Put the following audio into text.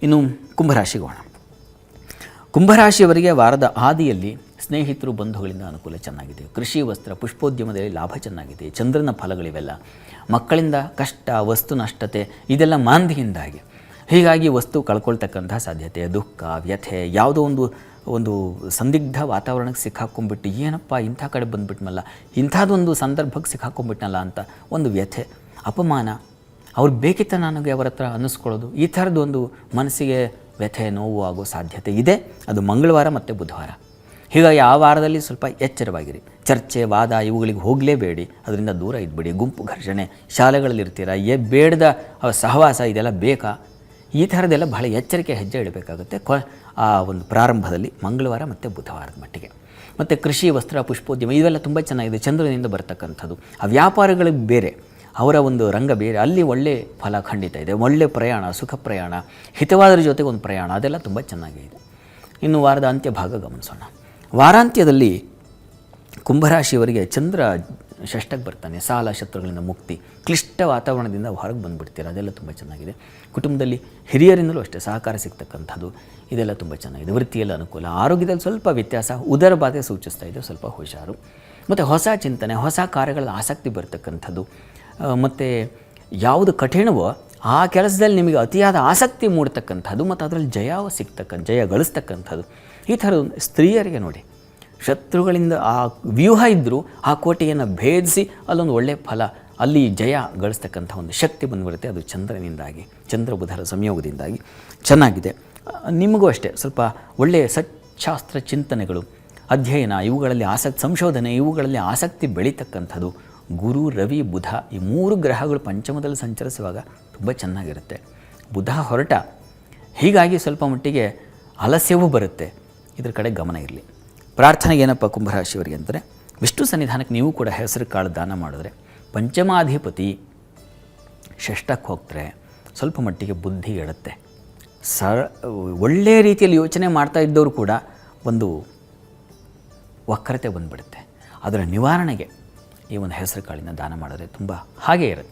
ಇನ್ನು ಕುಂಭರಾಶಿಗೆ ಹೋಗೋಣ. ಕುಂಭರಾಶಿಯವರಿಗೆ ವಾರದ ಆದಿಯಲ್ಲಿ ಸ್ನೇಹಿತರು ಬಂಧುಗಳಿಂದ ಅನುಕೂಲ ಚೆನ್ನಾಗಿದೆ. ಕೃಷಿ ವಸ್ತ್ರ ಪುಷ್ಪೋದ್ಯಮದಲ್ಲಿ ಲಾಭ ಚೆನ್ನಾಗಿದೆ. ಚಂದ್ರನ ಫಲಗಳಿವೆಲ್ಲ. ಮಕ್ಕಳಿಂದ ಕಷ್ಟ, ವಸ್ತು ನಷ್ಟತೆ ಇದೆಲ್ಲ ಮಾಂದಿಯಿಂದಾಗಿ, ಹೀಗಾಗಿ ವಸ್ತು ಕಳ್ಕೊಳ್ತಕ್ಕಂಥ ಸಾಧ್ಯತೆ, ದುಃಖ, ವ್ಯಥೆ, ಯಾವುದೋ ಒಂದು ಸಂದಿಗ್ಧ ವಾತಾವರಣಕ್ಕೆ ಸಿಕ್ಕಾಕೊಂಡ್ಬಿಟ್ಟು ಏನಪ್ಪ ಇಂಥ ಕಡೆ ಬಂದುಬಿಟ್ನಲ್ಲ, ಇಂಥದ್ದೊಂದು ಸಂದರ್ಭಕ್ಕೆ ಸಿಕ್ಕಾಕೊಂಡ್ಬಿಟ್ನಲ್ಲ ಅಂತ ಒಂದು ವ್ಯಥೆ, ಅಪಮಾನ, ಅವ್ರು ಬೇಕಿತ್ತ ನನಗೆ ಅವರ ಹತ್ರ ಅನ್ನಿಸ್ಕೊಳ್ಳೋದು, ಈ ಥರದ್ದೊಂದು ಮನಸ್ಸಿಗೆ ವ್ಯಥೆ, ನೋವು ಆಗೋ ಸಾಧ್ಯತೆ ಇದೆ. ಅದು ಮಂಗಳವಾರ ಮತ್ತು ಬುಧವಾರ. ಹೀಗಾಗಿ ಆ ವಾರದಲ್ಲಿ ಸ್ವಲ್ಪ ಎಚ್ಚರವಾಗಿರಿ. ಚರ್ಚೆ, ವಾದ ಇವುಗಳಿಗೆ ಹೋಗಲೇಬೇಡಿ, ಅದರಿಂದ ದೂರ ಇದ್ಬಿಡಿ. ಗುಂಪು ಘರ್ಷಣೆ, ಶಾಲೆಗಳಲ್ಲಿರ್ತೀರ, ಬೇಡದ ಸಹವಾಸ ಇದೆಲ್ಲ ಬೇಕಾ, ಈ ಥರದ್ದೆಲ್ಲ ಬಹಳ ಎಚ್ಚರಿಕೆ ಹೆಜ್ಜೆ ಇಡಬೇಕಾಗುತ್ತೆ ಆ ಒಂದು ಪ್ರಾರಂಭದಲ್ಲಿ ಮಂಗಳವಾರ ಮತ್ತು ಬುಧವಾರದ ಮಟ್ಟಿಗೆ. ಮತ್ತು ಕೃಷಿ, ವಸ್ತ್ರ, ಪುಷ್ಪೋದ್ಯಮ ಇವೆಲ್ಲ ತುಂಬ ಚೆನ್ನಾಗಿದೆ. ಚಂದ್ರನಿಂದ ಬರ್ತಕ್ಕಂಥದ್ದು. ಆ ವ್ಯಾಪಾರಗಳಿಗೆ ಬೇರೆ, ಅವರ ಒಂದು ರಂಗ ಬೇರೆ, ಅಲ್ಲಿ ಒಳ್ಳೆ ಫಲ ಖಂಡಿತ ಇದೆ. ಒಳ್ಳೆ ಪ್ರಯಾಣ, ಸುಖ ಪ್ರಯಾಣ, ಹಿತವಾದರ ಜೊತೆಗೆ ಒಂದು ಪ್ರಯಾಣ, ಅದೆಲ್ಲ ತುಂಬ ಚೆನ್ನಾಗಿದೆ. ಇನ್ನು ವಾರದ ಅಂತ್ಯ ಭಾಗ ಗಮನಿಸೋಣ. ವಾರಾಂತ್ಯದಲ್ಲಿ ಕುಂಭರಾಶಿಯವರಿಗೆ ಚಂದ್ರ ಷಷ್ಠಕ್ಕೆ ಬರ್ತಾನೆ. ಸಾಲ, ಶತ್ರುಗಳಿಂದ ಮುಕ್ತಿ, ಕ್ಲಿಷ್ಟ ವಾತಾವರಣದಿಂದ ಹೊರಗೆ ಬಂದುಬಿಡ್ತೀರ, ಅದೆಲ್ಲ ತುಂಬ ಚೆನ್ನಾಗಿದೆ. ಕುಟುಂಬದಲ್ಲಿ ಹಿರಿಯರಿಂದಲೂ ಅಷ್ಟೇ ಸಹಕಾರ ಸಿಗ್ತಕ್ಕಂಥದ್ದು, ಇದೆಲ್ಲ ತುಂಬ ಚೆನ್ನಾಗಿದೆ. ವೃತ್ತಿಯಲ್ಲಿ ಅನುಕೂಲ. ಆರೋಗ್ಯದಲ್ಲಿ ಸ್ವಲ್ಪ ವ್ಯತ್ಯಾಸ, ಉದರ ಬಾಧೆ ಸೂಚಿಸ್ತಾ ಇದೆ, ಸ್ವಲ್ಪ ಹುಷಾರು. ಮತ್ತು ಹೊಸ ಚಿಂತನೆ, ಹೊಸ ಕಾರ್ಯಗಳ ಆಸಕ್ತಿ ಬರ್ತಕ್ಕಂಥದ್ದು. ಮತ್ತು ಯಾವುದು ಕಠಿಣವೋ ಆ ಕೆಲಸದಲ್ಲಿ ನಿಮಗೆ ಅತಿಯಾದ ಆಸಕ್ತಿ ಮೂಡ್ತಕ್ಕಂಥದ್ದು, ಮತ್ತು ಅದರಲ್ಲಿ ಜಯ ಗಳಿಸ್ತಕ್ಕಂಥದ್ದು. ಈ ಥರ ಸ್ತ್ರೀಯರಿಗೆ ನೋಡಿ, ಶತ್ರುಗಳಿಂದ ಆ ವ್ಯೂಹ ಇದ್ದರೂ ಆ ಕೋಟೆಯನ್ನು ಭೇದಿಸಿ ಅಲ್ಲೊಂದು ಒಳ್ಳೆಯ ಫಲ, ಅಲ್ಲಿ ಜಯ ಗಳಿಸ್ತಕ್ಕಂಥ ಒಂದು ಶಕ್ತಿ ಬಂದುಬಿಡುತ್ತೆ. ಅದು ಚಂದ್ರನಿಂದಾಗಿ, ಚಂದ್ರ ಬುಧರ ಸಂಯೋಗದಿಂದಾಗಿ ಚೆನ್ನಾಗಿದೆ. ನಿಮಗೂ ಅಷ್ಟೇ ಸ್ವಲ್ಪ ಒಳ್ಳೆಯ ಸಚ್ಛಾಸ್ತ್ರ ಚಿಂತನೆಗಳು, ಅಧ್ಯಯನ, ಇವುಗಳಲ್ಲಿ ಸಂಶೋಧನೆ, ಇವುಗಳಲ್ಲಿ ಆಸಕ್ತಿ ಬೆಳೀತಕ್ಕಂಥದ್ದು. ಗುರು, ರವಿ, ಬುಧ ಈ 3 ಗ್ರಹಗಳು ಪಂಚಮದಲ್ಲಿ ಸಂಚರಿಸುವಾಗ ತುಂಬ ಚೆನ್ನಾಗಿರುತ್ತೆ. ಬುಧ ಹೊರಟ, ಹೀಗಾಗಿ ಸ್ವಲ್ಪ ಮಟ್ಟಿಗೆ ಆಲಸ್ಯವೂ ಬರುತ್ತೆ. ಇದ್ರ ಕಡೆ ಗಮನ ಇರಲಿ. ಪ್ರಾರ್ಥನೆಗೆ ಏನಪ್ಪ ಕುಂಭರಾಶಿಯವರಿಗೆ ಅಂದರೆ, ವಿಷ್ಣು ಸನ್ನಿಧಾನಕ್ಕೆ ನೀವು ಕೂಡ ಹೆಸರು ಕಾಳು ದಾನ ಮಾಡಿದ್ರೆ, ಪಂಚಮಾಧಿಪತಿ ಷಷ್ಠಕ್ಕೆ ಹೋಗ್ತಾರೆ, ಸ್ವಲ್ಪ ಮಟ್ಟಿಗೆ ಬುದ್ಧಿ ಎಡುತ್ತೆ. ಒಳ್ಳೆಯ ರೀತಿಯಲ್ಲಿ ಯೋಚನೆ ಮಾಡ್ತಾ ಇದ್ದವರು ಕೂಡ ಒಂದು ವಕ್ರತೆ ಬಂದುಬಿಡುತ್ತೆ. ಅದರ ನಿವಾರಣೆಗೆ ಈ ಒಂದು ಹೆಸರು ಕಾಳಿನ ದಾನ ಮಾಡಿದ್ರೆ ತುಂಬ ಹಾಗೇ ಇರುತ್ತೆ.